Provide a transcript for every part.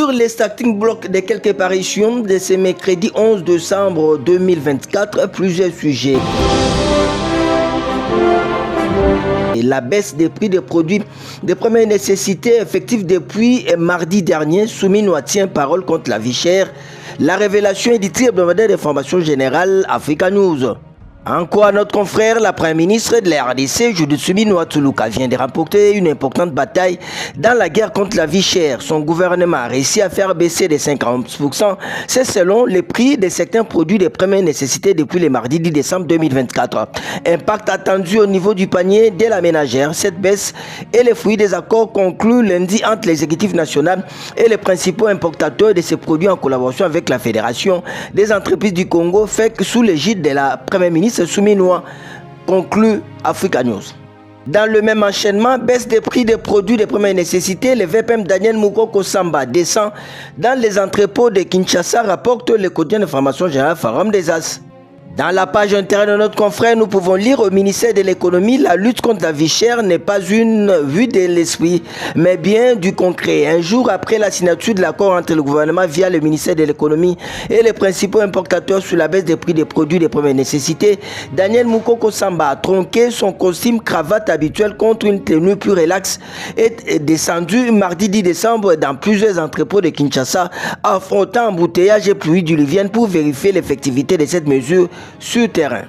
Sur les starting blocks de quelques parutions de ce mercredi 11 décembre 2024, plusieurs sujets. Et la baisse des prix des produits de première nécessité effective depuis mardi dernier, Souminoua tient parole contre la vie chère. La révélation éditrice hebdomadaire d'information générale Africa News. En quoi notre confrère, la Première ministre de la RDC, Judith Suminwa Tuluka, vient de remporter une importante bataille dans la guerre contre la vie chère. Son gouvernement a réussi à faire baisser de 50%, c'est selon les prix de certains produits de première nécessité depuis le mardi 10 décembre 2024. Impact attendu au niveau du panier de la ménagère. Cette baisse est le fruit des accords conclus lundi entre l'exécutif national et les principaux importateurs de ces produits en collaboration avec la Fédération des entreprises du Congo, fait sous l'égide de la Première ministre Souminoua, conclut Africa News. Dans le même enchaînement, baisse des prix des produits de première nécessité, le VPM Daniel Moukoko Samba descend dans les entrepôts de Kinshasa, rapporte le quotidien d'information générale Forum des As. Dans la page intérieure de notre confrère, nous pouvons lire au ministère de l'économie, la lutte contre la vie chère n'est pas une vue de l'esprit, mais bien du concret. Un jour après la signature de l'accord entre le gouvernement via le ministère de l'économie et les principaux importateurs sur la baisse des prix des produits de première nécessité, Daniel Moukoko Samba a tronqué son costume cravate habituel contre une tenue plus relaxe et descendu mardi 10 décembre dans plusieurs entrepôts de Kinshasa, affrontant embouteillage et pluie diluvienne pour vérifier l'effectivité de cette mesure sur terrain.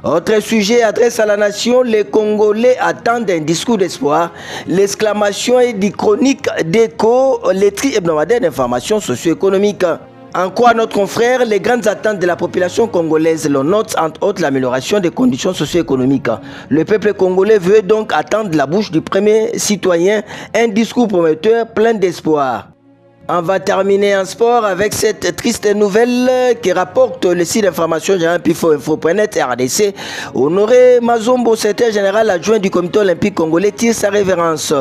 Autre sujet adresse à la nation, les Congolais attendent un discours d'espoir. L'exclamation est du chronique d'écho, les tri hebdomadaires d'information socio-économique. En quoi notre confrère, les grandes attentes de la population congolaise l'on note entre autres l'amélioration des conditions socio-économiques. Le peuple congolais veut donc attendre de la bouche du premier citoyen un discours prometteur plein d'espoir. On va terminer en sport avec cette triste nouvelle qui rapporte le site d'information générale Pifo-Info.net RDC. Honoré Mazombo, secrétaire général adjoint du comité olympique congolais, tire sa révérence.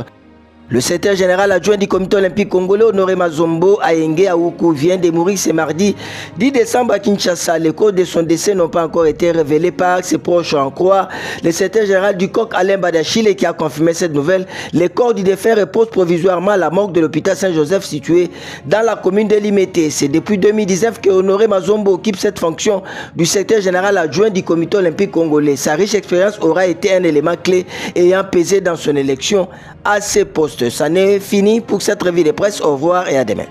Le secrétaire général adjoint du comité olympique congolais, Honoré Mazombo Ayenge Aoukou, vient de mourir ce mardi 10 décembre à Kinshasa. Les causes de son décès n'ont pas encore été révélées par ses proches en croix. Le secrétaire général du COC, Alain Badachile, qui a confirmé cette nouvelle. Les corps du défunt reposent provisoirement à la morgue de l'hôpital Saint-Joseph situé dans la commune de Limete. C'est depuis 2019 que Honoré Mazombo occupe cette fonction du secrétaire général adjoint du comité olympique congolais. Sa riche expérience aura été un élément clé ayant pesé dans son élection à ces postes. Ça n'est fini pour cette revue de presse. Au revoir et à demain.